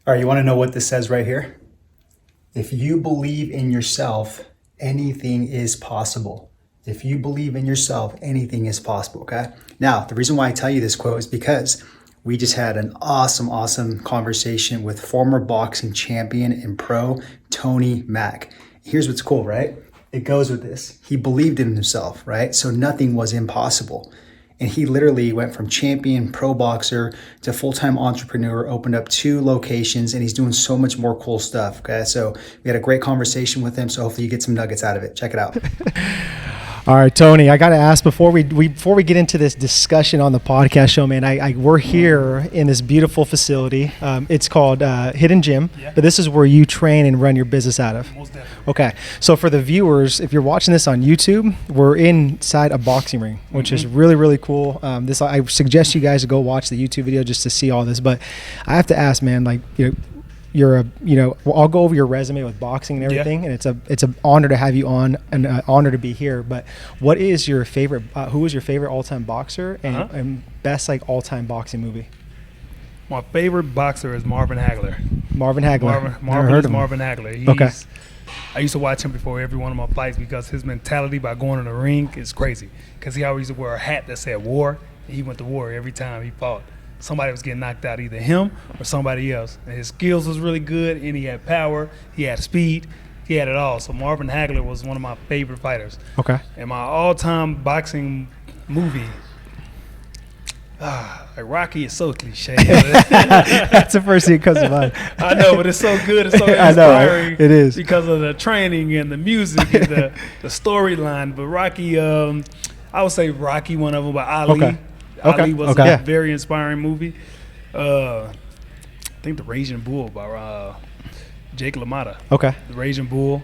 All right, you want to know what this says right here? If you believe in yourself, anything is possible. If you believe in yourself, anything is possible, okay? Now, the reason why I tell you this quote is because we just had an awesome conversation with former boxing champion and pro, Tony Mack. Here's what's cool, right? It goes with this. He believed in himself, right? So nothing was impossible. And he literally went from champion pro boxer to full-time entrepreneur, opened up 2 locations, and he's doing so much more cool stuff. Okay. So we had a great conversation with him. So hopefully you get some nuggets out of it. Check it out. All right, Tony, I got to ask before we get into this discussion on the podcast show, man, we're here in this beautiful facility. It's called Hidden Gym, but this is where you train and run your business out of. Most definitely. Okay, so for the viewers, if you're watching this on YouTube, we're inside a boxing ring, which is really cool. I suggest you guys to go watch the YouTube video just to see all this. But I have to ask, man, like, I'll go over your resume with boxing and everything, and it's an honor to have you on, and an honor to be here. But what is your favorite? Who is your favorite all-time boxer and best like all-time boxing movie? My favorite boxer is Marvin Hagler. Marvin Hagler. Marvin Hagler. Okay. I used to watch him before every one of my fights because his mentality by going in the ring is crazy. Because he always used to wear a hat that said war, and he went to war every time he fought. Somebody was getting knocked out, either him or somebody else. And his skills was really good, and he had power, he had speed, he had it all. So Marvin Hagler was one of my favorite fighters. Okay. And my all-time boxing movie, Rocky is so cliche. That's the first thing that comes to mind. I know, but it's so good. It's so I inspiring. know, right? It is. Because of the training and the music and the storyline. But Rocky, I would say Rocky, one of them, but Ali. Okay. Ali was Okay. a very inspiring movie. I think The Raging Bull by Jake LaMotta. Okay. The Raging Bull.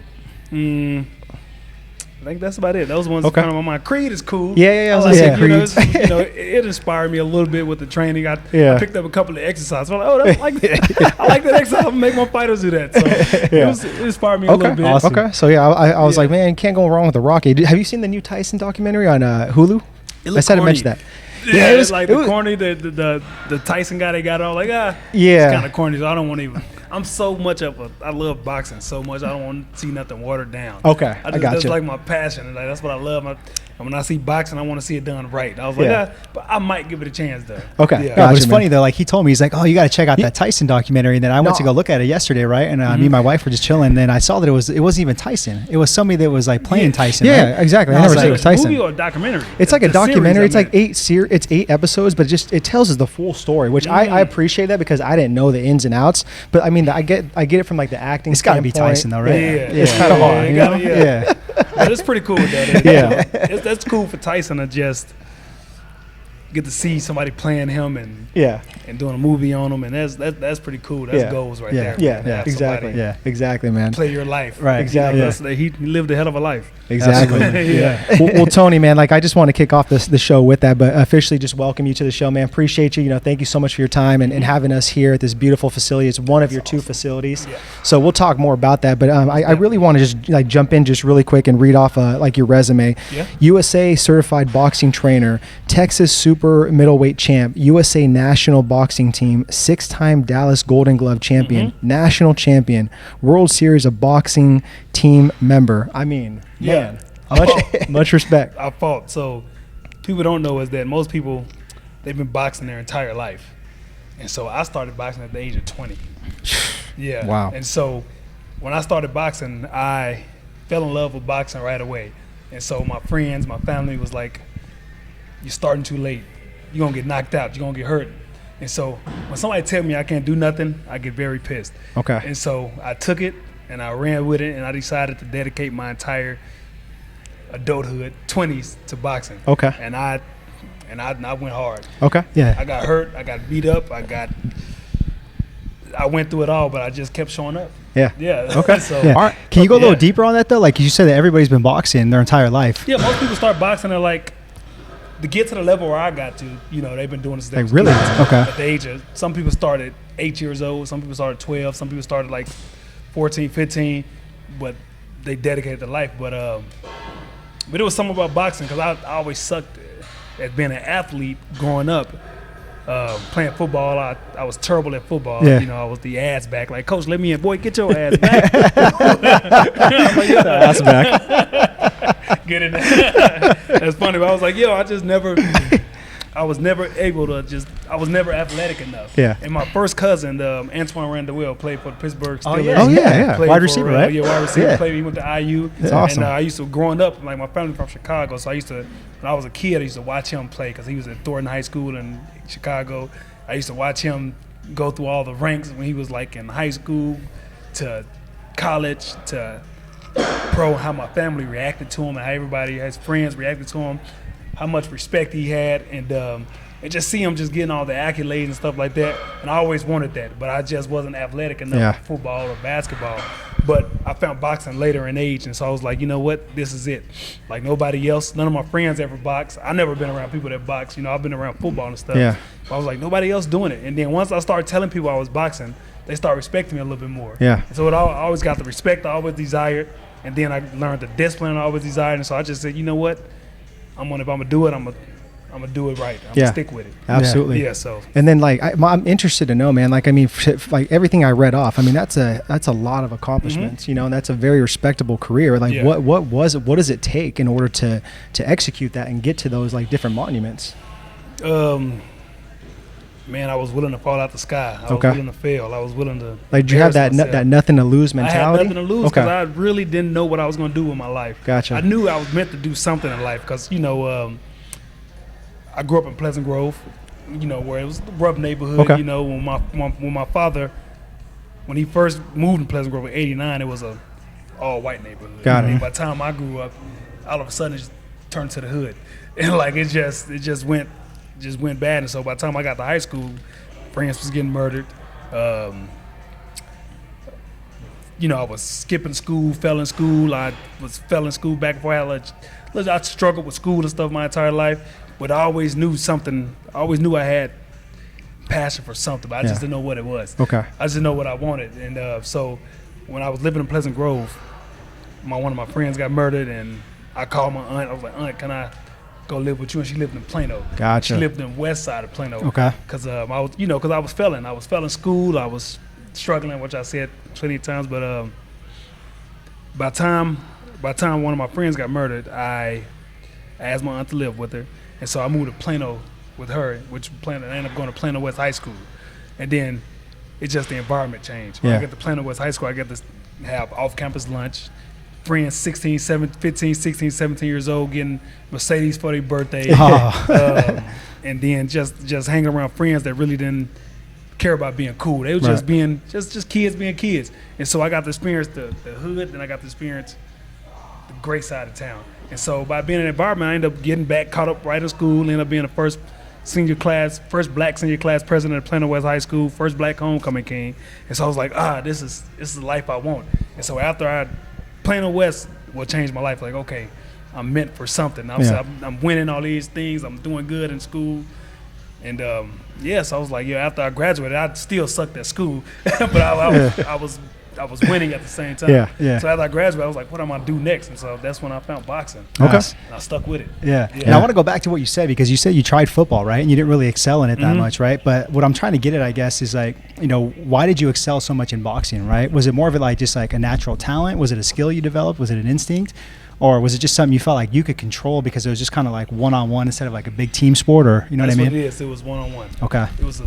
I think that's about it. Those ones Okay. kind of on my mind. Creed is cool. Yeah. I I was like like, it. It inspired me a little bit with the training. I picked up a couple of exercises. I'm like, that's like that. I like that exercise. I'm gonna make my fighters do that. So it inspired me a little bit. Awesome. Okay. So I was like, man, can't go wrong with the Rocky. Have you seen the new Tyson documentary on Hulu? It I said to corny. mention that. Yeah, it was like the corny, the Tyson guy they got on. Like, it's kind of corny. So I don't want to even. I'm so much I love boxing so much. I don't want to see nothing watered down. Okay, I got that's you. like my passion. Like, that's what I love. And when I see boxing, I want to see it done right. I was like, but I might give it a chance though. Okay. Yeah, but it's funny though. Like he told me, he's like, "Oh, you got to check out that Tyson documentary." And then I went to go look at it yesterday, right? And me and my wife were just chilling. And then I saw that it wasn't even Tyson. It was somebody that was like playing Tyson. Yeah, right? exactly. And I I was never said it was like, Tyson. Movie or a documentary? It's like a The series, documentary. I It's like meant. it's 8 episodes, but it tells us the full story, which I appreciate that because I didn't know the ins and outs. But I mean, I get it from like the acting. It's got to be standpoint. Tyson though, right? Yeah. It's kind of hard. Yeah. But it's pretty cool though. That's cool for Tyson to just get to see somebody playing him and doing a movie on him, and that's pretty cool. That's goals right there. Yeah, exactly. Somebody Exactly, man. play your life. Right. Exactly. He lived a hell of a life. Exactly. Well, Tony, man, like I just want to kick off the show with that, but officially just welcome you to the show, man. Appreciate you. Thank you so much for your time and having us here at this beautiful facility. It's one of your 2 facilities. Yeah. So we'll talk more about that, but I really want to just like jump in just really quick and read off like your resume. Yeah. USA certified boxing trainer, Texas super middleweight champ, USA national boxing team, 6-time Dallas Golden Glove champion, national champion, World Series of Boxing team member. I mean, man, much respect. I fought. So people don't know is that most people, they've been boxing their entire life. And so I started boxing at the age of 20. Yeah. Wow. And so when I started boxing, I fell in love with boxing right away. And so my friends, my family was like, you're starting too late. You're going to get knocked out. You're going to get hurt. And so when somebody tell me I can't do nothing, I get very pissed. Okay. And so I took it and I ran with it, and I decided to dedicate my entire adulthood, 20s, to boxing. Okay. And I went hard. Okay. Yeah. I got hurt. I got beat up. I went through it all, but I just kept showing up. Yeah. Yeah. Okay. So, yeah. All right. Can you go a little deeper on that though? Like you said that everybody's been boxing their entire life. Yeah, most people start boxing, they're like, to get to the level where I got to, they've been doing this. Like really? Okay. At the age of, some people started 8 years old, some people started 12, some people started like 14, 15, but they dedicated their life. But it was something about boxing because I always sucked at being an athlete growing up. Playing football, I was terrible at football. Yeah. You know, I was the ass back. Like, coach, let me in. Boy, get your ass back. I'm like, yo. Ass back. Get in there. That's funny. But I was like, yo, I was never able to I was never athletic enough. Yeah. And my first cousin, Antoine Randall, played for the Pittsburgh Steelers. Yeah. Played Wide for, receiver, right? Yeah, wide receiver. Yeah. He went to IU. That's awesome. And I used to, growing up, like my family from Chicago, so when I was a kid, I used to watch him play because he was at Thornton High School in Chicago. I used to watch him go through all the ranks when he was like in high school to college to pro, how my family reacted to him and how everybody, his friends reacted to him, how much respect he had, and just see him just getting all the accolades and stuff like that. And I always wanted that, but I just wasn't athletic enough for football or basketball. But I found boxing later in age, and so I was like, you know what, this is it. Like nobody else, none of my friends ever boxed. I never been around people that box. You know, I've been around football and stuff. Yeah. But I was like, nobody else doing it. And then once I started telling people I was boxing, they started respecting me a little bit more. Yeah. And so I always got the respect I always desired, and then I learned the discipline I always desired. And so I just said, you know what, if I'm gonna do it, I'm gonna do it right. I'm gonna stick with it. Absolutely. Yeah. So. And then like I'm interested to know, man. Like I mean, like everything I read off. I mean, that's a lot of accomplishments. You know, and that's a very respectable career. Like what does it take in order to execute that and get to those like different monuments? Man, I was willing to fall out the sky. I was willing to fail. I was willing to. Like, did you have that nothing to lose mentality? I had nothing to lose because I really didn't know what I was going to do with my life. Gotcha. I knew I was meant to do something in life because, you know, I grew up in Pleasant Grove, you know, where it was a rough neighborhood. Okay. You know, when my father, when he first moved to Pleasant Grove in '89, it was a all white neighborhood. Got it. And by the time I grew up, all of a sudden it just turned to the hood, and like it just went bad. And so by the time I got to high school, friends was getting murdered. You know, I was skipping school, fell in school. I fell in school back before I struggled with school and stuff my entire life. But I always knew something. I always knew I had passion for something, but I just didn't know what it was. Okay. I just didn't know what I wanted. And so when I was living in Pleasant Grove, one of my friends got murdered, and I called my aunt. I was like, Aunt, can I go live with you? And she lived in Plano. Gotcha. She lived in the west side of Plano. Okay. Because I was failing. I was failing school. I was struggling, which I said plenty of times. But by the time one of my friends got murdered, I asked my aunt to live with her. And so I moved to Plano with her, I ended up going to Plano West High School. And then it's just the environment changed. When I get to Plano West High School, I get to have off-campus lunch. Friends 15, 16, 17 years old getting Mercedes for their birthday. And then just hanging around friends that really didn't care about being cool. They were just being just kids being kids. And so I got to experience the hood, and I got to experience the great side of town. And so by being in an environment, I ended up getting back, caught up right in school, ended up being the first black senior class president of Plano West High School, first black homecoming king. And so I was like, this is the life I want. And so after Plano West will change my life. Like, okay, I'm meant for something. I'm winning all these things. I'm doing good in school. And so I was like, after I graduated, I still sucked at school, but I was winning at the same time. Yeah. So after I graduated, I was like, what am I gonna do next? And so that's when I found boxing. Okay. And I stuck with it. Yeah. And I want to go back to what you said, because you said you tried football, right? And you didn't really excel in it that much, right? But what I'm trying to get at, I guess, is like, why did you excel so much in boxing, right? Was it more of it like just like a natural talent? Was it a skill you developed? Was it an instinct? Or was it just something you felt like you could control because it was just kind of like one-on-one instead of like a big team sport, or you know what I mean? That's what it is. It was one-on-one. Okay. It was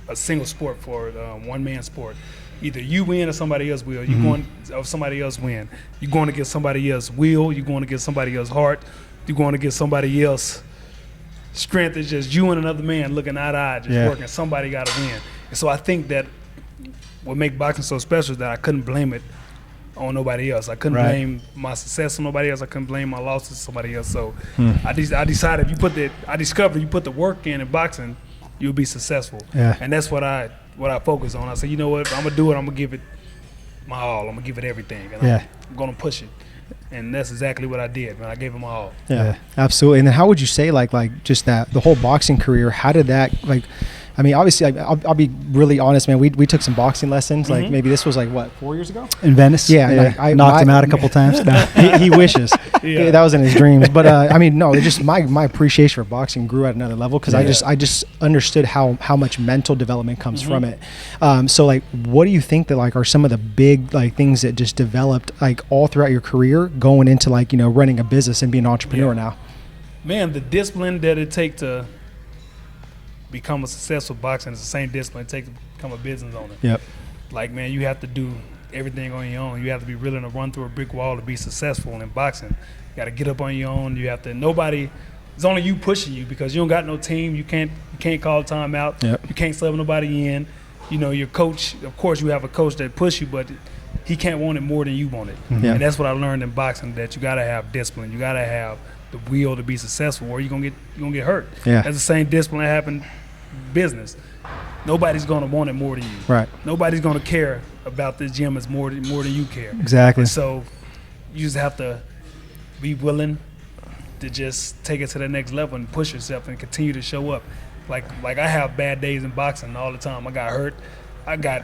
a single sport for one-man sport. Either you win or somebody else will. Somebody else win. You're going to get somebody else will. You're going to get somebody else heart. You're going to get somebody else strength. It's just you and another man looking eye to eye, just working. Somebody got to win. And so I think that what makes boxing so special is that I couldn't blame it on nobody else. I couldn't blame my success on nobody else. I couldn't blame my losses on somebody else. So I decided I discovered you put the work in boxing, you'll be successful. Yeah. And that's what I focus on. I said, you know what, if I'm gonna do it, I'm gonna give it my all. I'm gonna give it everything. And I'm gonna push it. And that's exactly what I did, man. I gave it my all. Yeah, absolutely. And then how would you say like just that the whole boxing career, how did that I mean, obviously, I'll be really honest, man. We took some boxing lessons. Like maybe this was like what, 4 years ago in Venice. Yeah, like, I knocked him out a couple times. No. he wishes. Yeah, that was in his dreams. But I mean, no, it just my appreciation for boxing grew at another level because I just understood how much mental development comes from it. So like, what do you think that like are some of the big like things that just developed like all throughout your career going into like, you know, running a business and being an entrepreneur now? Man, the discipline that it takes to become a successful boxer is the same discipline it takes to become a business owner. Yep. Like, man, you have to do everything on your own. You have to be willing to run through a brick wall to be successful in boxing. You got to get up on your own. You have to. Nobody. It's only you pushing you because you don't got no team. You can't call time out. Yep. You can't sub nobody in. You know, your coach. Of course, you have a coach that push you, but he can't want it more than you want it. Yeah. And that's what I learned in boxing. That you got to have discipline. You got to have the will to be successful, or you're gonna get hurt. Yeah. That's the same discipline that happened in business. Nobody's gonna want it more than you. Right. Nobody's gonna care about this gym as more than you care. Exactly. And so you just have to be willing to just take it to the next level and push yourself and continue to show up. Like I have bad days in boxing all the time. I got hurt. I got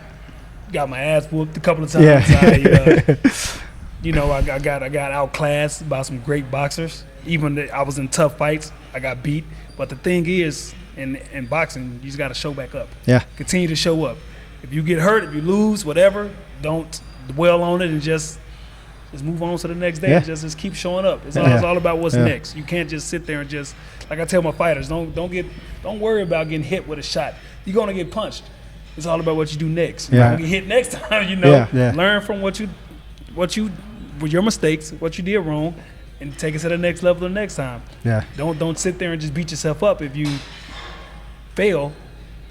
my ass whooped a couple of times. Yeah. You know, I got outclassed by some great boxers. Even I was in tough fights, I got beat. But the thing is, in boxing, you just got to show back up. Yeah. Continue to show up. If you get hurt, if you lose, whatever, don't dwell on it and just move on to the next day. Yeah. Just keep showing up. It's all about what's next. You can't just sit there and just, like I tell my fighters, don't worry about getting hit with a shot. You're gonna get punched. It's all about what you do next. Yeah. You're gonna get hit next time. You know, Yeah. learn from with your mistakes, what you did wrong, and take it to the next level the next time. Yeah. Don't sit there and just beat yourself up if you fail.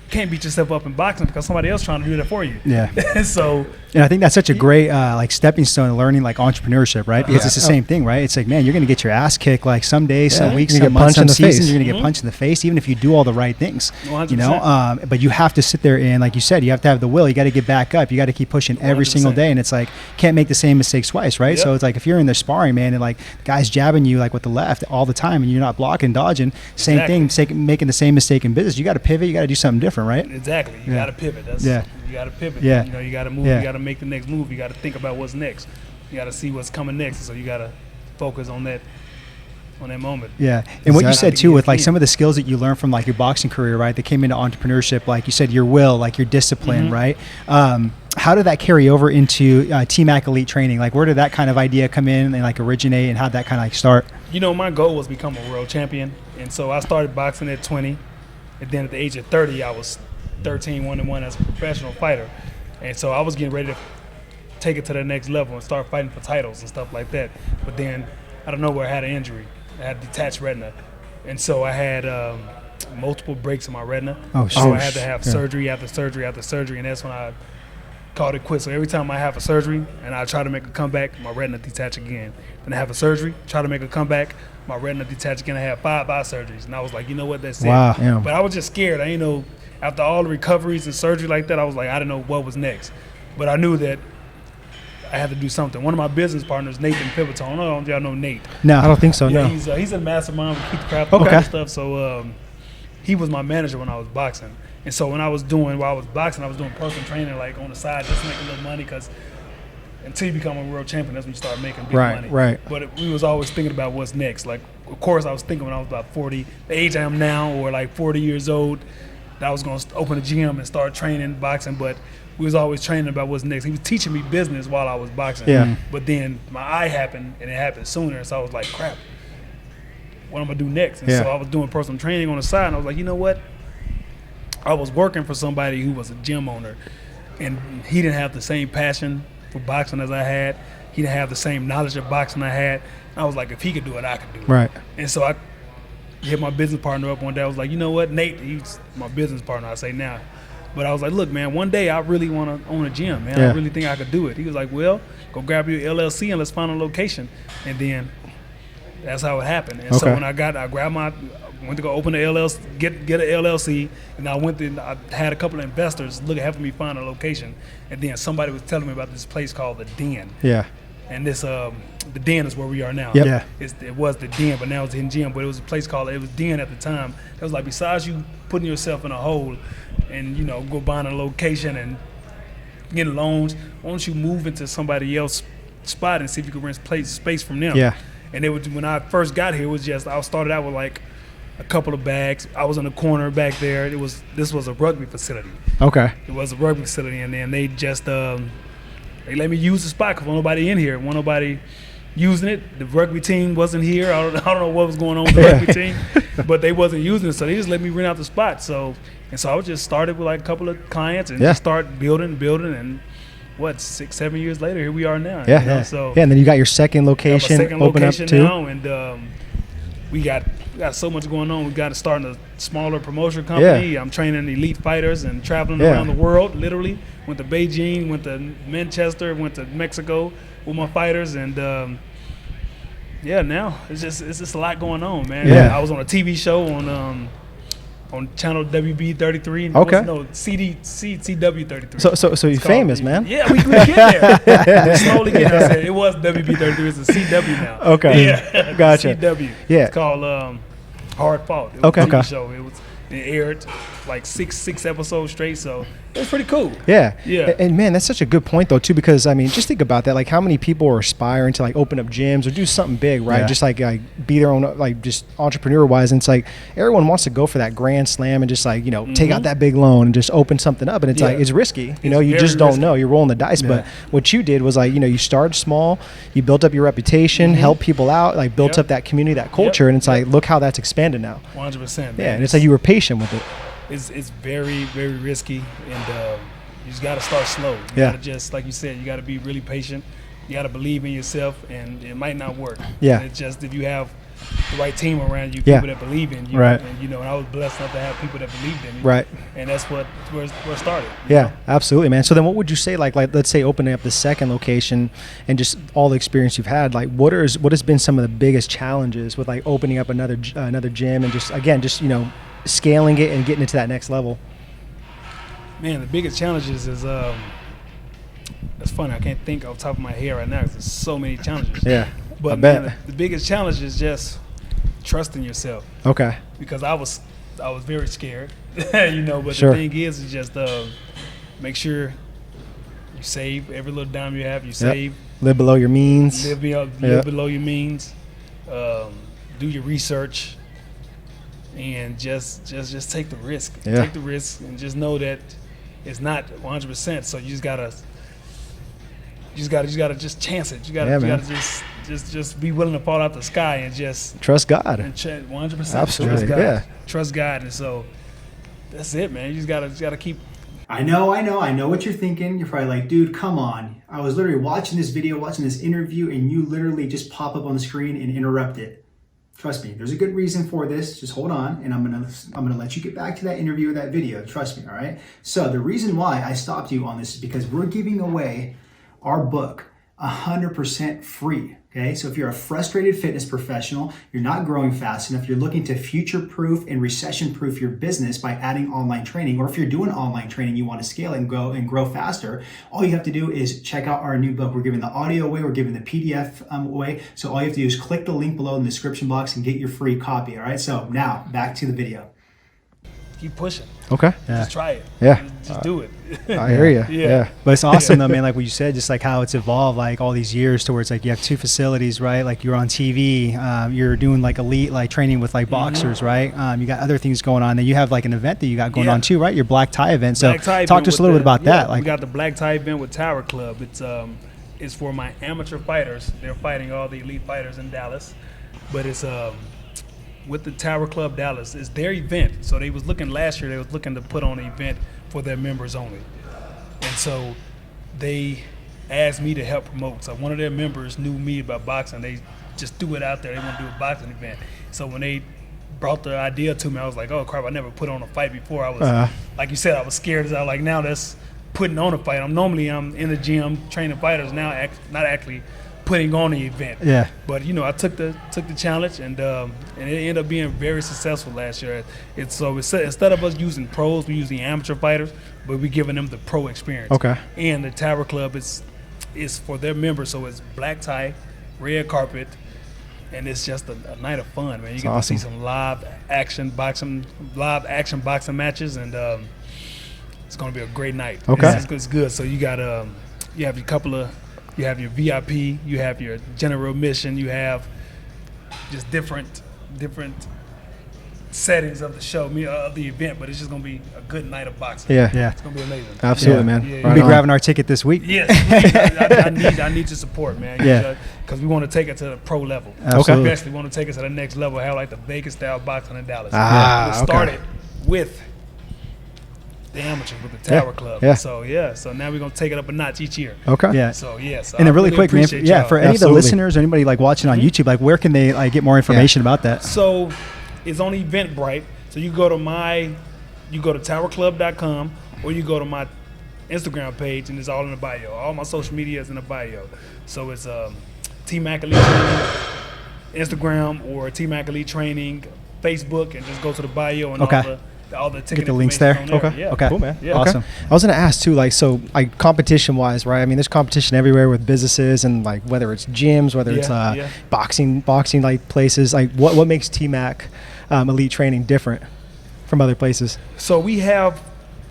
You can't beat yourself up in boxing because somebody else trying to do that for you. Yeah. So, and I think that's such a great like stepping stone to learning like entrepreneurship, right? Because it's the same thing, right? It's like, man, you're gonna get your ass kicked like some days, some weeks, some months, some seasons. You're gonna get punched in the face, even if you do all the right things. 100%. You know, but you have to sit there and, like you said, you have to have the will. You got to get back up. You got to keep pushing every 100%. single day, and it's like can't make the same mistakes twice, right? Yep. So it's like if you're in there sparring, man, and like the guy's jabbing you like with the left all the time, and you're not blocking, dodging, same thing, making the same mistake in business. You got to pivot. You got to do something different, right? Exactly. You got to pivot. You got to pivot. Yeah. You know, you got to move. Yeah. You got to make the next move. You got to think about what's next. You got to see what's coming next. So you got to focus on that moment. Yeah. And what you said too with like key. some of the skills that you learned from like your boxing career, right? That came into entrepreneurship, like you said, your will, like your discipline, right? How did that carry over into T-Mac Elite training? Like where did that kind of idea come in and like originate, and how'd that kind of like start? You know, my goal was become a world champion. And so I started boxing at 20. And then at the age of 30, I was 13-1-1 as a professional fighter. And so I was getting ready to take it to the next level and start fighting for titles and stuff like that. But then, I don't know where I had an injury. I had detached retina. And so I had multiple breaks in my retina. So I had to have surgery after surgery after surgery. And that's when I called it quits. So every time I have a surgery and I try to make a comeback, my retina detach again. Then I have a surgery, try to make a comeback, my retina detach again. I had 5 eye surgeries. And I was like, you know what, that's it. Yeah. But I was just scared. I didn't know, after all the recoveries and surgery like that, I was like, I didn't know what was next. But I knew that I had to do something. One of my business partners, Nathan Pivotal, I don't know if y'all know Nate. No, I don't think so. Yeah, No. he's a mastermind with Keith Craft and all that stuff. So he was my manager when I was boxing. And so while I was doing personal training like on the side just to make a little money, because until you become a world champion, that's when you start making big money. Right. But we was always thinking about what's next. Like, of course, I was thinking when I was about 40, the age I am now, or like 40 years old, that I was going to open a gym and start training boxing. But we was always training about what's next. He was teaching me business while I was boxing. Yeah. But then my eye happened, and it happened sooner. So I was like, crap, what am I going to do next? And so I was doing personal training on the side, and I was like, you know what? I was working for somebody who was a gym owner, and he didn't have the same passion for boxing as I had. He didn't have the same knowledge of boxing I had. I was like, if he could do it, I could do it. Right. And so I hit my business partner up one day. I was like, you know what, Nate, he's my business partner, I say now. But I was like, look, man, one day I really want to own a gym, man. I really think I could do it. He was like, well, go grab your LLC and let's find a location. And then that's how it happened. And so when I went to go open the LLC, get an LLC, and I had a couple of investors helping me find a location. And then somebody was telling me about this place called The Den. Yeah. And this, the Den is where we are now. Yep. Yeah. It was The Den, but now it's in gym. But it was a place it was Den at the time. It was like, besides you putting yourself in a hole, and go buying a location and getting loans. Why don't you move into somebody else's spot and see if you can rent space from them? Yeah. And it was when I first got here. It was just I started out with like a couple of bags. I was in the corner back there. This was a rugby facility. Okay. It was a rugby facility, and then they just they let me use the spot because nobody in here. Nobody using it. The rugby team wasn't here. I don't know what was going on with the rugby team, but they wasn't using it, so they just let me rent out the spot. So I was just started with like a couple of clients and just start building, and 6-7 years later, here we are now. So and then you got your second location open up too. Now, and we got so much going on. We got to start a smaller promotion company. Yeah. I'm training elite fighters and traveling around the world. Literally went to Beijing, went to Manchester, went to Mexico with my fighters, and now it's just a lot going on, man. Yeah. I was on a TV show on channel WB 33. Okay. No, CW 33. So you're famous, man. Yeah, we get there. We slowly get there. I said, it was WB 33. It's a CW now. Okay. Yeah. Gotcha. CW. Yeah. It's called Hard Fought. It was Okay. a TV Okay. show. It aired like six episodes straight, so it was pretty cool. Yeah. Yeah. And man, that's such a good point though too, because I mean, just think about that. Like, how many people are aspiring to like open up gyms or do something big, right? Yeah. Just like be their own, like just entrepreneur wise. And it's like everyone wants to go for that grand slam and just like take out that big loan and just open something up. And it's like it's risky. You It's just very don't risky. know. You're rolling the dice. Yeah. But what you did was like you started small, you built up your reputation, helped people out, like built up that community, that culture, and it's like look how that's expanded now. 100%. Yeah, and it's like you were patient with it. It's very, very risky, and you just got to start slow. You Yeah. got to just, like you said, you got to be really patient. You got to believe in yourself, and it might not work. Yeah. And it's just if you have the right team around you, Yeah. people that believe in you. Right. And, and I was blessed enough to have people that believed in me. Right. And that's where it started. Yeah, absolutely, man. So then what would you say, like let's say opening up the second location and just all the experience you've had, like what has been some of the biggest challenges with like opening up another gym and just scaling it and getting it to that next level? Man, the biggest challenges is it's funny, I can't think off the top of my head right now because there's so many challenges. Yeah, But I man, bet. the biggest challenge is just trusting yourself. Okay. Because I was very scared, but Sure. the thing is just make sure you save every little dime you have. You save, Live below your means. live below your means, do your research, and just take the risk. Yeah. Take the risk, and just know that it's not 100%. So you just gotta just chance it. You gotta just be willing to fall out the sky and just Trust God. 100%. Absolutely, Trust God. yeah. Trust God, and so that's it, man. You just gotta keep. I know what you're thinking. You're probably like, dude, come on. I was literally watching this video, watching this interview, and you literally just pop up on the screen and interrupt it. Trust me, there's a good reason for this. Just hold on, and I'm gonna let you get back to that interview or that video. Trust me, all right? So the reason why I stopped you on this is because we're giving away our book 100% free. Okay, so if you're a frustrated fitness professional, you're not growing fast enough, you're looking to future-proof and recession-proof your business by adding online training, or if you're doing online training, you want to scale and grow faster, all you have to do is check out our new book. We're giving the audio away, we're giving the PDF away. So all you have to do is click the link below in the description box and get your free copy. All right, so now back to the video. Keep pushing. Okay. Just try it. Yeah. Just do it. I hear you. Yeah. But it's awesome though, man. Like what you said, just like how it's evolved, like all these years to where it's like you have two facilities, right? Like you're on TV, you're doing like elite, like training with like boxers, right? You got other things going on. Then you have like an event that you got going on too, right? Your black tie event. So Black tie talk event to us a with little bit about that. we Like, got the black tie event with Tower Club. It's for my amateur fighters. They're fighting all the elite fighters in Dallas, but it's with the Tower Club Dallas. It's their event. So they was looking last year. They was looking to put on an event for their members only, and so they asked me to help promote. So one of their members knew me about boxing. They just threw it out there. They want to do a boxing event. So when they brought the idea to me, I was like, oh crap! I never put on a fight before. I was like you said, I was scared as I like now. That's putting on a fight. I'm in the gym training fighters now, not actually putting on the event. yeah. But I took the challenge, and it ended up being very successful last year. Instead of us using pros, we use the amateur fighters, but we're giving them the pro experience. Okay. And the Tower Club is for their members, so it's black tie, red carpet, and it's just a night of fun, man. You get awesome. to see some live action boxing matches, and It's going to be a great night. Okay. It's good. So you got you have you have your VIP, you have your general admission, you have just different settings of the show, of the event, but it's just gonna be a good night of boxing. Yeah. It's gonna be amazing. Absolutely, man. Yeah, We'll Be on. grabbing our ticket this week. Yes, I need your support, man. Yeah. Because we want to take it to the pro level. Absolutely. We actually want to take it to the next level. Have like the Vegas style boxing in Dallas. Ah, We started with the amateurs with the Tower Club. Yeah. So now we're gonna take it up a notch each year. Okay. Yeah. So so And I then really quick, man, appreciate yeah, y'all. for any of the Absolutely. listeners or anybody like watching on YouTube, like where can they like get more information about that? So it's on Eventbrite. So you go to towerclub.com or you go to my Instagram page and it's all in the bio. All my social media is in the bio. So it's T Mack Elite Training Instagram or T Mack Elite Training Facebook, and just go to the bio and all the ticket Get the links there. information on Okay. Yeah. Okay. Cool, man. Yeah. Awesome. I was gonna ask too, like, so like competition wise, right? I mean, there's competition everywhere with businesses and like whether it's gyms, whether it's Yeah. boxing like places. Like, what makes T-Mac Elite Training different from other places? So we have,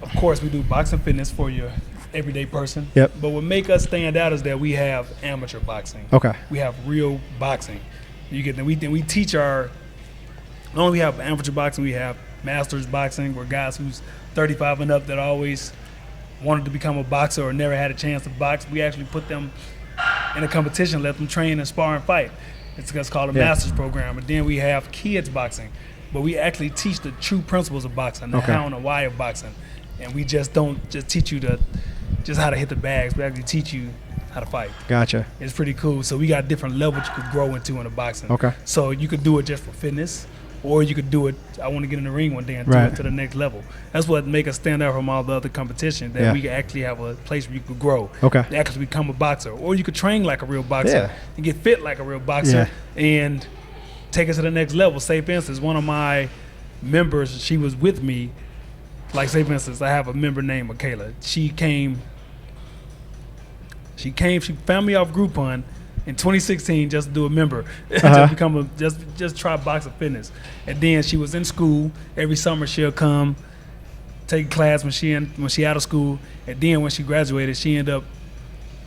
of course, we do boxing fitness for your everyday person. Yep. But what make us stand out is that we have amateur boxing. Okay. We have real boxing. We teach our. Not only we have amateur boxing, we have masters boxing, where guys who's 35 and up that always wanted to become a boxer or never had a chance to box. We actually put them in a competition, let them train and spar and fight. It's called a master's program. And then we have kids boxing, but we actually teach the true principles of boxing, the how and the why of boxing. And we just don't just teach you just how to hit the bags. We actually teach you how to fight. Gotcha. It's pretty cool. So we got different levels you could grow into in the boxing. Okay. So you could do it just for fitness, or you could do it, I want to get in the ring one day and Right. do it to the next level. That's what make us stand out from all the other competition, that we actually have a place where you could grow. Okay. You actually become a boxer. Or you could train like a real boxer Yeah. and get fit like a real boxer and take us to the next level. Say, for instance, one of my members, she was with me. Like, say, for instance, I have a member named Michaela. She found me off Groupon in 2016 just to do a member, to become just try boxing fitness. And then she was in school. Every summer she'll come take a class when she out of school. And then when she graduated, she ended up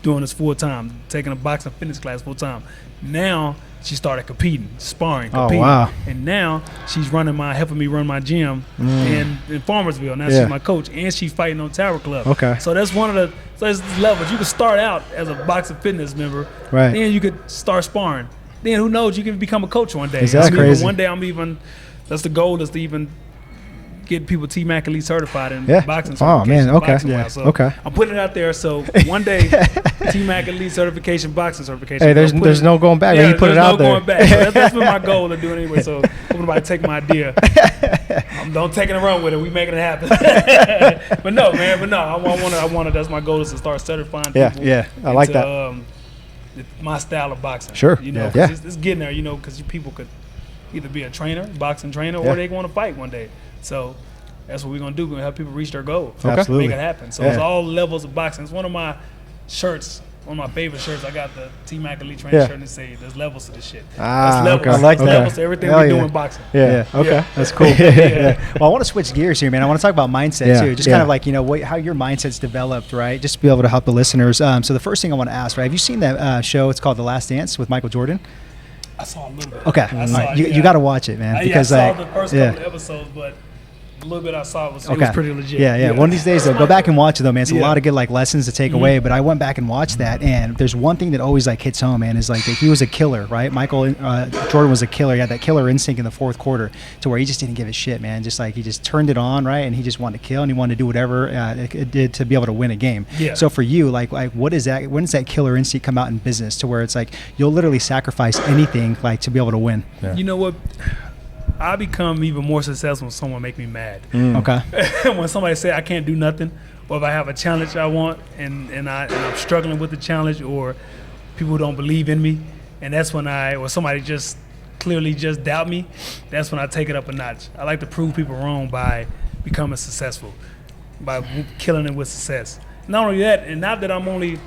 doing this full time, taking a boxing fitness class full time. Now she started competing, sparring, competing. Oh, wow. And now she's helping me run my gym in Farmersville. Now she's my coach, and she's fighting on Tower Club. Okay. So that's one of the there's levels. You could start out as a boxing fitness member, Right. then you could start sparring. Then who knows, you can become a coach one day. Is that crazy? One day that's the goal, is to even get people T-Mac Elite certified in boxing. Oh, man. Okay. boxing Yeah. wise. So Okay. I'm putting it out there. So one day, T-Mac Elite certification, boxing certification. Hey, there's no going back. Man. You put it out there. There's no going back. So that's been my goal to do it anyway. So hope nobody take my idea. Don't take it and run with it. We making it happen. But no, man. But no, I want to. That's my goal, is to start certifying people. Yeah. I like that. My style of boxing. Sure. You know, 'cause Yeah. it's getting there. You know, because people could either be a trainer, boxing trainer, Yeah. or they want to fight one day. So that's what we're gonna do. We're gonna help people reach their goal. Okay. Absolutely. Make it happen. So Yeah. it's all levels of boxing. It's one of my shirts. One of my favorite shirts. I got the T-Mac Elite Training shirt, and it say there's levels to this shit. Ah, There's levels. okay. I like There's that. levels to everything Hell we do yeah. in boxing. Yeah. Okay. Yeah. That's cool. Yeah. Well, I want to switch gears here, man. I want to talk about mindset Yeah. too. Just kind of like, how your mindset's developed, right? Just to be able to help the listeners. So the first thing I want to ask, right? Have you seen that show? It's called The Last Dance with Michael Jordan. I saw a little bit. Okay. I saw it, You got to watch it, man. I Because saw like, the first couple of episodes, but a little bit I saw it was pretty legit. Yeah. One of these days, though, go back and watch it, though, man. It's a Yeah. lot of good like lessons to take away. But I went back and watched that, and there's one thing that always like hits home, man. Is like that he was a killer, right? Michael Jordan was a killer. He had that killer instinct in the fourth quarter, to where he just didn't give a shit, man. Just like he just turned it on, right? And he just wanted to kill, and he wanted to do whatever it did to be able to win a game. Yeah. So for you, like what is that? When does that killer instinct come out in business, to where it's like you'll literally sacrifice anything like to be able to win? Yeah. You know what? I become even more successful when someone make me mad. Okay. When somebody say I can't do nothing, or if I have a challenge I want and I'm struggling with the challenge, or people don't believe in me, and that's when or somebody just clearly just doubt me, that's when I take it up a notch. I like to prove people wrong by becoming successful, by killing it with success. Not only that, and not that I'm only,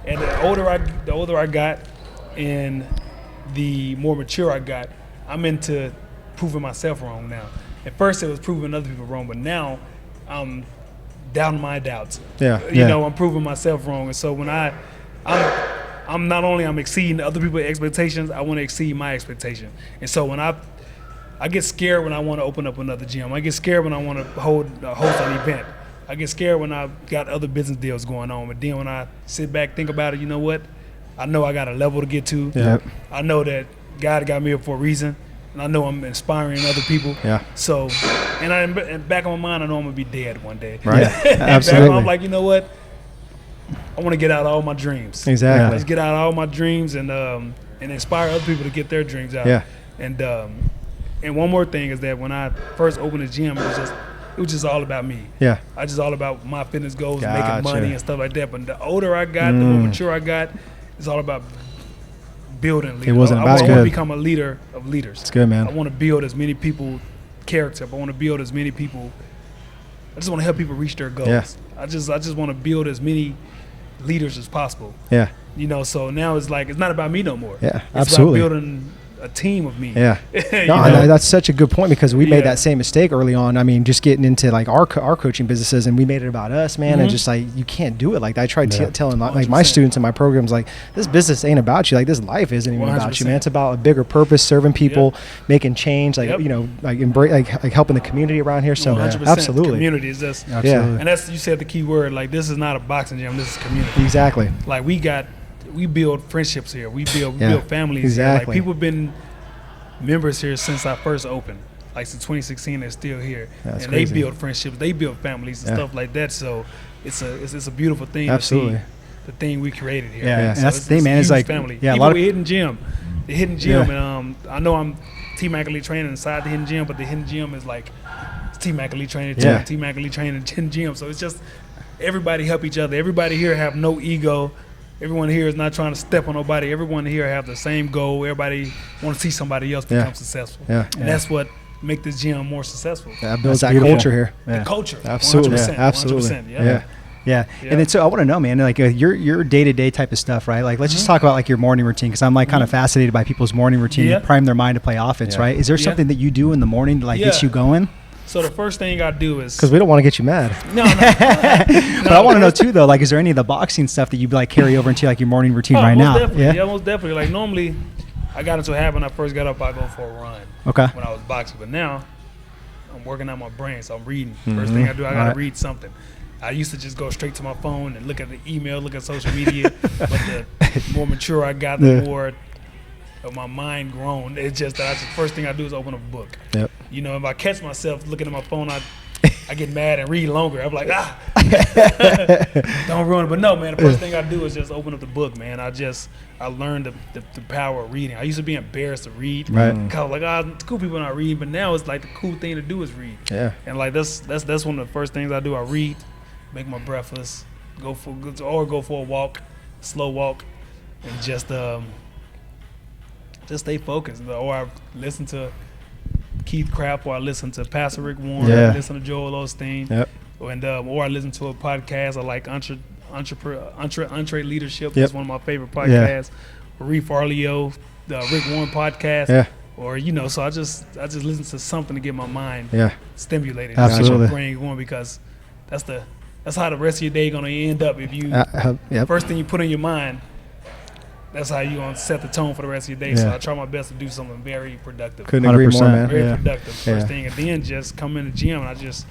and the older I got and the more mature I got, I'm into proving myself wrong now. At first it was proving other people wrong, but now I'm doubting my doubts. Yeah. You know, I'm proving myself wrong. And so when I'm not only I'm exceeding other people's expectations, I want to exceed my expectation. And so when I get scared when I want to open up another gym. I get scared when I want to host an event. I get scared when I got other business deals going on. But then when I sit back, think about it, you know what? I know I got a level to get to. Yep. I know that God got me here for a reason. And I know I'm inspiring other people. Yeah. So, and back on my mind, I know I'm going to be dead one day. Right. And Absolutely. back, I'm like, you know what? I want to get out all my dreams. Exactly. Let's get out all my dreams and inspire other people to get their dreams out. Yeah. And one more thing is that when I first opened the gym, it was just all about me. Yeah. I just all about my fitness goals, Gotcha. making money and stuff like that. But the older I got, the more mature I got, it's all about building leaders. It wasn't I about want to good. become a leader of leaders. It's good, man. I want to build as many people character. I want to build as many people. I just want to help people reach their goals. Yeah. I just want to build as many leaders as possible. Yeah. You know, so now it's like it's not about me no more. Yeah, it's absolutely. about building a team of me. Yeah. You No, know? that's such a good point because we made Yeah. that same mistake early on. I mean, just getting into like our coaching businesses, and we made it about us, man. And just like you can't do it. Like I tried telling like my 100%. students in my programs, like this business ain't about you. Like this life isn't even about you, man. 100%. It's about a bigger purpose, serving people, making change. Like Yep. you know, like embrace, like helping the community around here. So 100%. absolutely, Community is just Absolutely. and that's you said the key word. Like this is not a boxing gym. This is community. exactly. Like we build friendships here. We build families Exactly. here. Like people been members here since I first opened. Like since 2016, they're still here, That's and crazy. they build friendships. They build families and stuff like that. So it's a beautiful thing. Absolutely. To see the thing we created here. Yeah, and So that's the thing, man, a is huge like- family. yeah, a Even lot of- with Hidden Gym, the Hidden Gym, Yeah. and I know I'm Team Athlete training inside the Hidden Gym, but the Hidden Gym is like Team Athlete training, Yeah. Team Athlete training, Hidden Gym. So it's just everybody help each other. Everybody here have no ego. Everyone here is not trying to step on nobody. Everyone here have the same goal. Everybody want to see somebody else become successful. Yeah. And that's what make this gym more successful. That builds That's that beautiful. culture here. The Yeah. culture. Absolutely. 100%, Yeah, absolutely. 100%, yeah. Yeah. Yeah. Yeah. And then so I want to know, man, like your day-to-day type of stuff, right? Like let's just talk about like your morning routine because I'm like kind of fascinated by people's morning routine Yeah. to prime their mind to play offense, Yeah. right? Is there Yeah. something that you do in the morning to like get Yeah. you going? So the first thing I do is Because we don't want to get you mad. no. But I want to know too, though, like, is there any of the boxing stuff that you like carry over into like your morning routine right most now? Definitely. Yeah, most definitely. Like normally, I got into a habit when I first got up. I go for a run Okay. when I was boxing, but now I'm working out my brain, so I'm reading. First thing I do, I gotta Right. read something. I used to just go straight to my phone and look at the email, look at social media. But the more mature I got, the more of my mind grown. It's just that first thing I do is open up a book. Yep. You know, if I catch myself looking at my phone, I get mad and read longer. I'm like, don't ruin it. But no, man, the first thing I do is just open up the book, man. I learned the power of reading. I used to be embarrassed to read. Right. Cause like, cool people not reading, but now it's like the cool thing to do is read. Yeah. And like that's one of the first things I do. I read, make my breakfast, go for a walk, slow walk, and just stay focused. Or I listen to Keith Craft, or I listen to Pastor Rick Warren, Yeah. I listen to Joel Osteen, Yep. and or I listen to a podcast. I like Entre Leadership. Yep. That's one of my favorite podcasts. Reef Arleo, the Rick Warren podcast. Yeah. Or so I just listen to something to get my mind Yeah. stimulated, Absolutely. get my brain going, because that's how the rest of your day gonna end up. If you Yep. first thing you put in your mind, that's how you gonna set the tone for the rest of your day. So Yeah. I try my best to do something very productive, Couldn't agree more, 100%. man. very Yeah. productive Yeah. first thing, and then just come in the gym and I just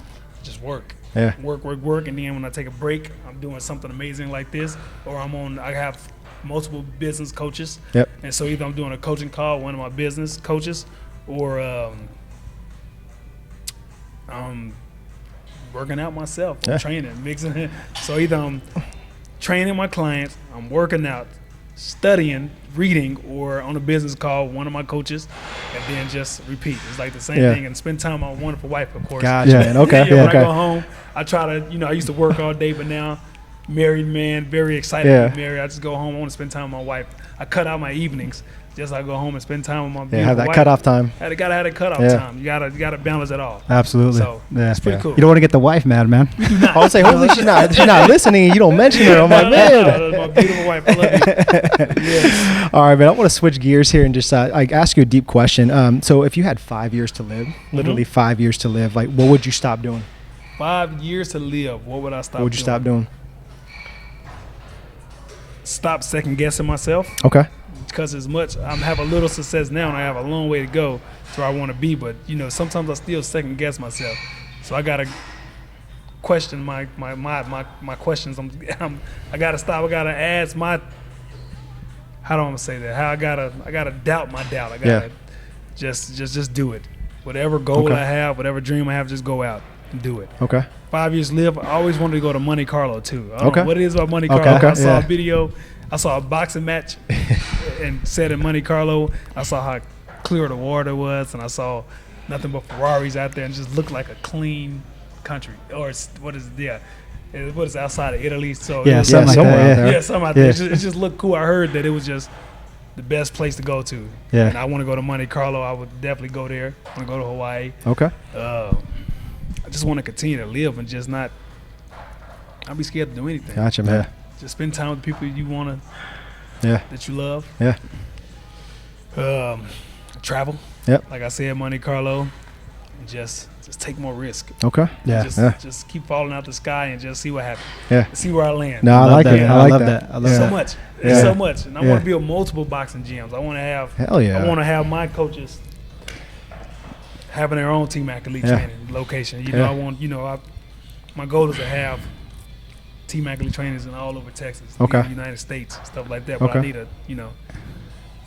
work. Yeah. Work, and then when I take a break, I'm doing something amazing like this, or I have multiple business coaches. Yep. And so either I'm doing a coaching call with one of my business coaches, or I'm working out myself, I'm Yeah. training, mixing it. So either I'm training my clients, I'm working out, studying, reading, or on a business call with one of my coaches, and then just repeat. It's like the same Yeah. thing, and spend time with my wonderful wife, of course. Gotcha. Yeah, man. Okay. When Okay. I go home, I try to, I used to work all day, but now, married man, very excited to be married. I just go home, I want to spend time with my wife. I cut out my evenings. Just I go home and spend time with my beautiful Yeah. Have that wife. cutoff time. Gotta have that cutoff Yeah. time. You gotta balance it all. Absolutely. So yeah. it's pretty Yeah. cool. You don't want to get the wife mad, man. I would say, hopefully she's not listening. You don't mention her. I'm like, man. No, my beautiful wife. I love you. Yeah. All right, man. I want to switch gears here and just like ask you a deep question. So if you had 5 years to live, literally 5 years to live, like what would you stop doing? 5 years to live, what would I stop? What would you stop doing? Stop second guessing myself. Okay. Because as much I have a little success now, and I have a long way to go to where I want to be. But sometimes I still second guess myself. So I gotta question my questions. I gotta stop. I gotta ask my. How do I say that? How I gotta doubt my doubt. I gotta just do it. Whatever goal I have, whatever dream I have, just go out and do it. Okay. 5 years live. I always wanted to go to Monte Carlo too. I don't know what it is about Monte Carlo. I saw a video. I saw a boxing match and said in Monte Carlo. I saw how clear the water was, and I saw nothing but Ferraris out there, and just looked like a clean country. Or what is outside of Italy? So something out there. Something out there. It just looked cool. I heard that it was just the best place to go to. Yeah. And I want to go to Monte Carlo. I would definitely go there. I want to go to Hawaii. Okay. I just want to continue to live and just not be scared to do anything. Gotcha, man. Just spend time with the people you want to, that you love. Yeah. Travel. Yep. Like I said, Monte Carlo. And just take more risk. Okay. Yeah. Just keep falling out the sky and just see what happens. Yeah. See where I land. No, I like it. I like that. I love so that. much. Yeah. So much. And I want to build multiple boxing gyms. I want to have. Hell yeah. I want to have my coaches having their own team athlete training location. I want. My goal is to have team athlete trainers in all over Texas, the United States, stuff like that. But I need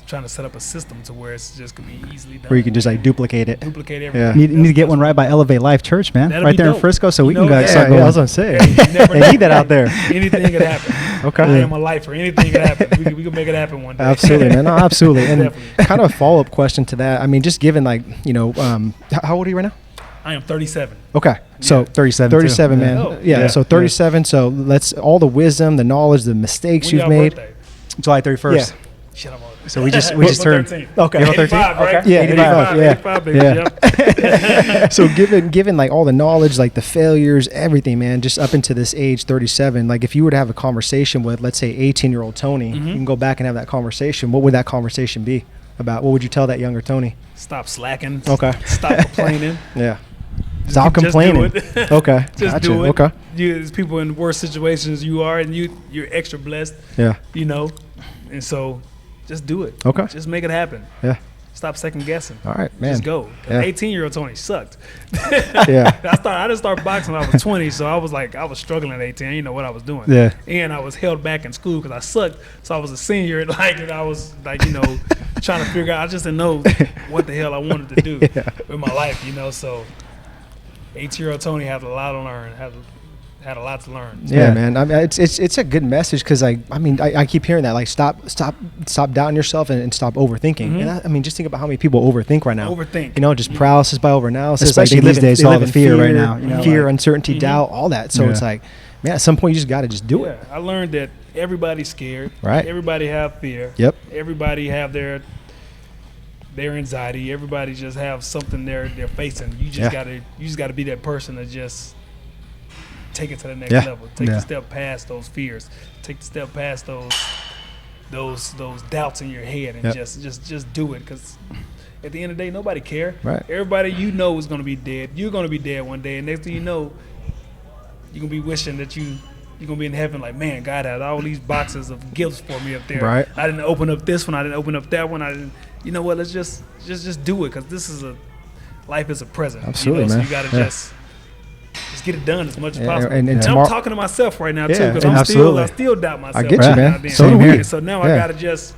trying to set up a system to where it's just gonna be easily done. Where you can just like duplicate Duplicate everything. Yeah. You need to get one right by Elevate Life Church, man. That'll Right be there in dope. Frisco, so we can go. Yeah, I was gonna say. They need that out there. Anything could happen. Okay. I am a lifer. Anything could happen. We can make it happen one day. Absolutely, man. No, absolutely. And Definitely. kind of a follow-up question to that. I mean, just given like, how old are you right now? I am 37. Okay. So 37. 37, man. Oh. Yeah. So 37. So let's all the wisdom, the knowledge, the mistakes When you've y'all made. birthday? July 31st. Yeah. Shit, I'm old. So we just turned. 13. Okay. You're 13? 85, right? Okay. Yeah, 85, yeah. 85, baby. Yeah. Yep. So given like all the knowledge, like the failures, everything, man, just up into this age, 37, like if you were to have a conversation with, let's say, 18-year-old Tony, you can go back and have that conversation. What would that conversation be about? What would you tell that younger Tony? Stop slacking. Okay. Stop complaining. Yeah. Stop complaining. Just do it. Okay. Just Gotcha. do it. Okay. There's people in worse situations you are, and you're extra blessed. Yeah. And so just do it. Okay. Just make it happen. Yeah. Stop second guessing. All right, man. Just go. Yeah. 18-year-old Tony sucked. Yeah. I didn't start boxing when I was 20, so I was struggling at 18. I didn't know what I was doing. Yeah. And I was held back in school because I sucked. So I was a senior, and I was trying to figure out. I just didn't know what the hell I wanted to do with my life, So 18-year-old Tony had a lot to learn. Had a lot to learn. Yeah, man. I mean, it's a good message because I keep hearing that, like stop doubting yourself and stop overthinking. And just think about how many people overthink right now. Overthink. Just paralysis by overanalysis. Especially like these days, all the fear right now. Fear, uncertainty, doubt, all that. So it's like, man, at some point you just got to just do it. I learned that everybody's scared. Right. Everybody have fear. Yep. Everybody have their anxiety. Everybody just have something they're facing. You just gotta be that person that just take it to the next level. Take the step past those fears. Take the step past those doubts in your head and just do it. Because at the end of the day, nobody care. Right. Everybody is going to be dead. You're going to be dead one day, and next thing you know, you're going to be wishing that you're going to be in heaven like, man, God had all these boxes of gifts for me up there. Right. I didn't open up this one. I didn't open up that one. I didn't. You know what? Let's just do it, because this is life is a present. Absolutely, So man. you got to just get it done as much as possible. and I'm tomorrow- talking to myself right now too, Yeah, because absolutely. I still doubt myself. I get you, every man. now and then. Same here. So now Yeah. I got to just.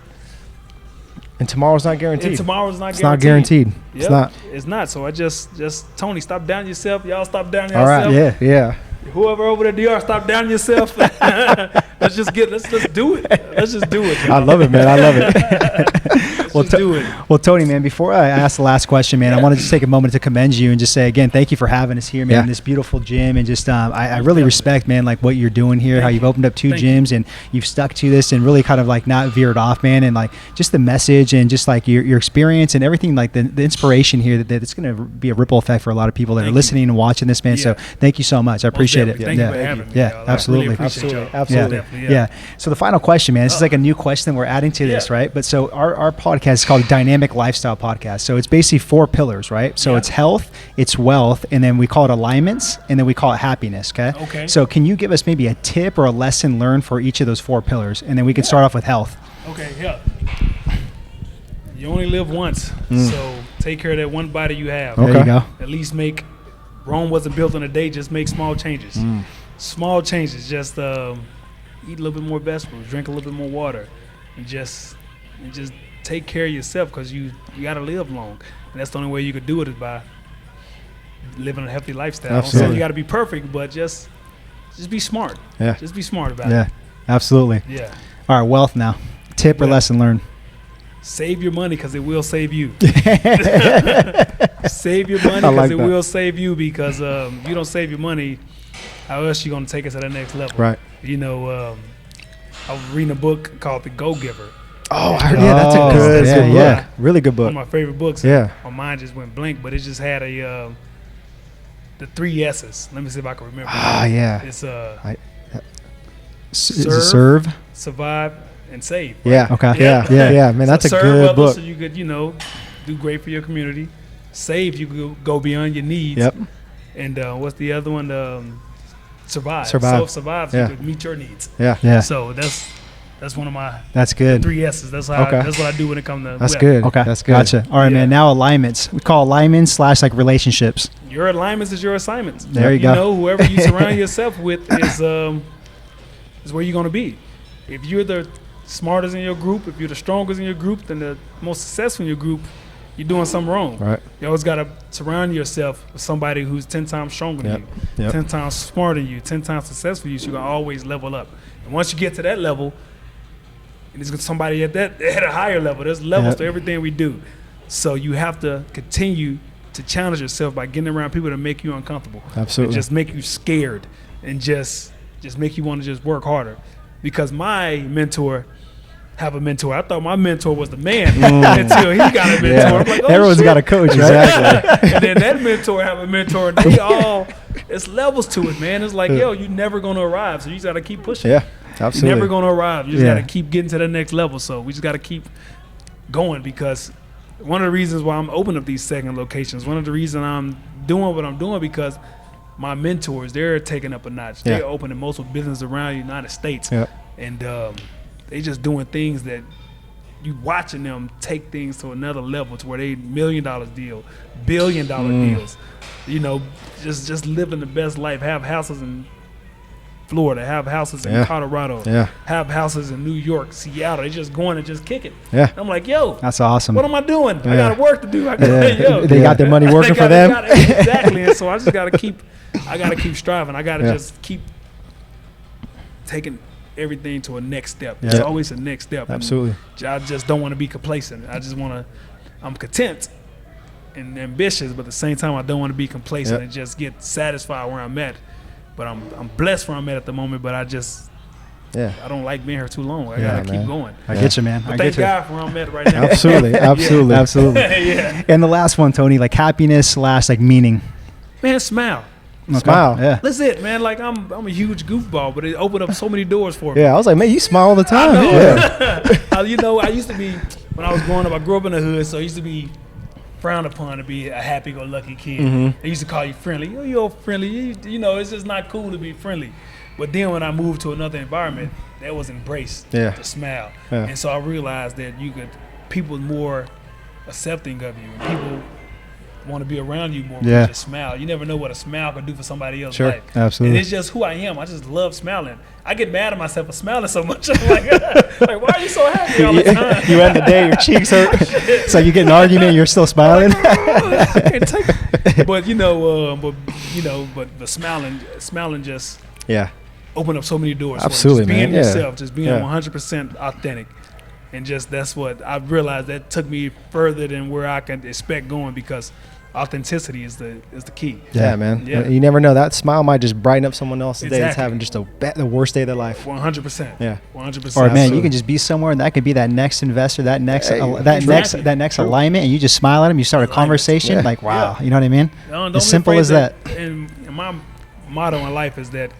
And tomorrow's not guaranteed. And tomorrow's not It's guaranteed. not guaranteed. It's Yep. not. It's not. So I just Tony, stop down yourself. Y'all stop down All yourself. right. Yeah. Whoever over there, DR, stop down yourself. let's just do it. Let's just do it. I love it, man. I love it. Let's do it. Well, Tony, man, before I ask the last question, man, I want to just take a moment to commend you and just say again, thank you for having us here, man, in this beautiful gym. And just, I really respect, man, like what you're doing here, how you've opened up two gyms and you've stuck to this and really kind of like not veered off, man. And like just the message and just like your experience and everything, like the inspiration here that it's going to be a ripple effect for a lot of people that are listening and watching this, man. So thank you so much. I appreciate it. Thank you for having me. Yeah, y'all. I absolutely. really appreciate y'all. Yeah. So the final question, man, this is like a new question we're adding to this, right? But so our podcast podcast is called Dynamic Lifestyle Podcast. So it's basically 4 pillars, right? So it's health, it's wealth, and then we call it alignments, and then we call it happiness, okay? Okay. So can you give us maybe a tip or a lesson learned for each of those 4 pillars? And then we can start off with health. Okay, yeah. You only live once, so take care of that one body you have. There you go. At least Rome wasn't built in a day, just make small changes. Small changes, just eat a little bit more vegetables, drink a little bit more water, and just take care of yourself, because you got to live long. And that's the only way you could do it, is by living a healthy lifestyle. Absolutely. I don't say you got to be perfect, but just be smart. Yeah. Just be smart about Yeah, it. absolutely. Yeah. All right, wealth now. Tip or Wealth. lesson learned? Save your money, because it will save you. Save your money, I because like it that. will save you, because you don't save your money, how else you going to take us to the next level? Right. You know, I was reading a book called The Go-Giver. Oh, I heard, yeah, that's a good, that's a good yeah, book. really good One book. of my favorite books. Yeah. My mind just went blank, but it just had the 3 S's. Let me see if I can remember. Yeah. It's Is it serve? survive, and save. Yeah. Okay. Yeah. Yeah. Man, So that's a serve good others book. so you could, do great for your community. Save, you could go beyond your needs. Yep. And what's the other one? Survive. Survive. So survive, so Yeah. you could meet your needs. Yeah. So that's one of my That's good. 3 S's. That's how. Okay. That's what I do when it comes to. That's wealth. good. Okay. That's good. Gotcha. All right, Yeah. man. Now alignments. We call alignments / like relationships. Your alignments is your assignments. There you go. You know, whoever you surround yourself with is where you're going to be. If you're the smartest in your group, if you're the strongest in your group, then the most successful in your group, you're doing something wrong. Right. You always got to surround yourself with somebody who's 10 times stronger than you, Yep. 10 times smarter than you, 10 times successful than you, so you're going to always level up. And once you get to that level, and there's somebody at a higher level. There's levels Yep. to everything we do. So you have to continue to challenge yourself by getting around people that make you uncomfortable. Absolutely. And just make you scared, and just make you want to just work harder. Because my mentor have a mentor. I thought my mentor was the man until he got a mentor. Yeah. I'm like, oh, Everyone's shit. got a coach, right? Exactly. And then that mentor have a mentor. And they all, it's levels to it, man. It's like, yo, you're never going to arrive. So you just got to keep pushing. Yeah. Absolutely. You're never going to arrive. You just Yeah. got to keep getting to the next level. So we just got to keep going, because one of the reasons why I'm opening up these second locations, one of the reasons I'm doing what I'm doing, because my mentors, they're taking up a notch. Yeah. They're opening multiple businesses around the United States. Yeah. And they just doing things that you watching them take things to another level, to where they $1 million deal, $1 billion deals. You know, just living the best life. Have houses in Florida, have houses in Colorado, have houses in New York, Seattle. They just going and just kicking. Yeah. I'm like, yo, That's awesome. what am I doing? Yeah. I got work to do. I got, yo, They got their money working for them. Exactly. And so I just got to keep striving. I got to just keep taking everything to a next step. There's Yeah. always a next step. And Absolutely. I just don't want to be complacent. I'm content and ambitious, but at the same time, I don't want to be complacent and just get satisfied where I'm at. But I'm blessed where I'm at the moment, but I don't like being here too long. I got to keep going. I get you, man. But I thank get you. God for where I'm at right now. Absolutely. Absolutely. Yeah. And the last one, Tony, like happiness / like meaning. Man, smile. Okay. Smile. Yeah. That's it, man. Like I'm a huge goofball, but it opened up so many doors for me. Yeah. I was like, man, you smile all the time. I know. Yeah. I used to be, when I was growing up, I grew up in the hood, so I used to be frowned upon to be a happy-go-lucky kid. They used to call you friendly. Oh, you're friendly. You know, it's just not cool to be friendly. But then when I moved to another environment, that was embraced. Yeah. To smile. Yeah. And so I realized that people more accepting of you. And people want to be around you more when you just smile. You never know what a smile can do for somebody else's life. Absolutely. And it's just who I am. I just love smiling. I get mad at myself for smiling so much. I'm like, why are you so happy all the time? You end the day, your cheeks hurt. It's like you get an argument, you're still smiling. I can't take it. But smiling just open up so many doors. Absolutely, for you. Just being man. yourself, just being 100% authentic. And just that's what I've realized, that took me further than where I can expect going, because authenticity is the key. Yeah, man. Yeah. You never know. That smile might just brighten up someone else's day that's Exactly. having just the worst day of their life. 100%. Yeah. 100%. Or man, Absolutely. you can just be somewhere, and that could be that next investor, that next Exactly. that next alignment, and you just smile at them. You start a conversation, like wow, you know what I mean? Don't As be simple afraid as that. And my motto in life is that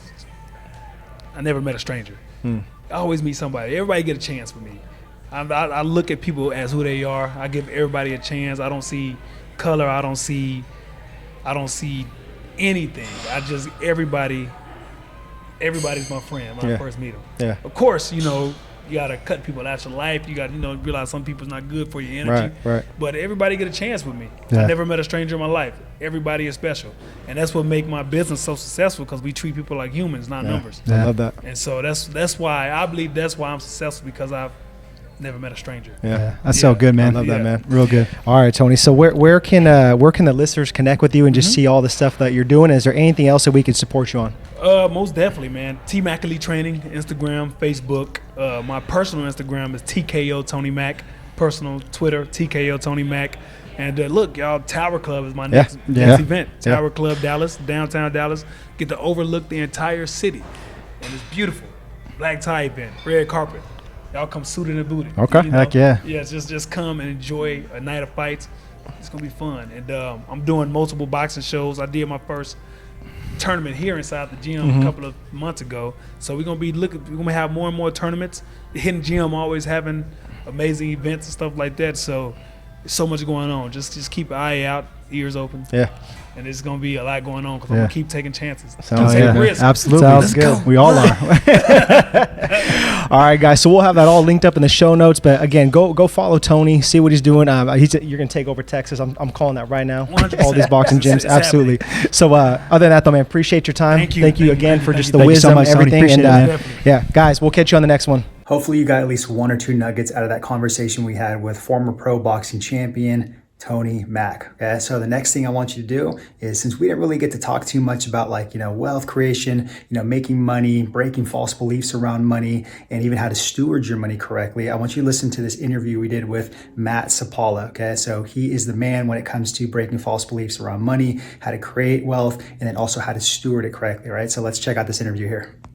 I never met a stranger. I always meet somebody. Everybody get a chance with me. I look at people as who they are. I give everybody a chance. I don't see color. I don't see anything. I just everybody's my friend when I first meet them. Yeah. Of course, you know, you gotta cut people out your life. You got to realize some people's not good for your energy. Right. But everybody get a chance with me. Yeah. I never met a stranger in my life. Everybody is special, and that's what make my business so successful because we treat people like humans, not numbers. I love that. And so that's why I believe that's why I'm successful because I've never met a stranger. Yeah, that's so good, man. I Love that, Yeah. man. Real good. All right, Tony. So where can the listeners connect with you and just see all the stuff that you're doing? Is there anything else that we can support you on? Most definitely, man. T Mack Elite Training, Instagram, Facebook. My personal Instagram is TKO Tony Mack. Personal Twitter, TKO Tony Mack. And look, y'all, Tower Club is my next event. Tower Club Dallas, downtown Dallas. Get to overlook the entire city, and it's beautiful. Black tie event, red carpet. Y'all come suited and booted. Okay, heck yeah. Yeah, just come and enjoy a night of fights. It's gonna be fun. And I'm doing multiple boxing shows. I did my first tournament here inside the gym a couple of months ago. So we're gonna have more and more tournaments. The hidden gym always having amazing events and stuff like that. So there's so much going on. Just keep an eye out, ears open. Yeah. And there's gonna be a lot going on because I'm gonna keep taking chances. Sounds Take good. risks. Absolutely. Sounds Let's good. go. We all are. All right, guys. So we'll have that all linked up in the show notes. But again, go follow Tony. See what he's doing. You're gonna take over Texas. I'm calling that right now. 100%. All these boxing gyms. It's Absolutely. So other than that, though, man, appreciate your time. Thank you. Thank you Thank you. again for Thank just you. the Thank you so wisdom, much, Tony. everything. Appreciate And it, man. yeah, guys, we'll catch you on the next one. Hopefully you got at least 1 or 2 nuggets out of that conversation we had with former pro boxing champion Tony Mack. Okay, so the next thing I want you to do is, since we didn't really get to talk too much about wealth creation, making money, breaking false beliefs around money, and even how to steward your money correctly, I want you to listen to this interview we did with Matt Sapala. Okay, so he is the man when it comes to breaking false beliefs around money, how to create wealth, and then also how to steward it correctly. Right, so let's check out this interview here.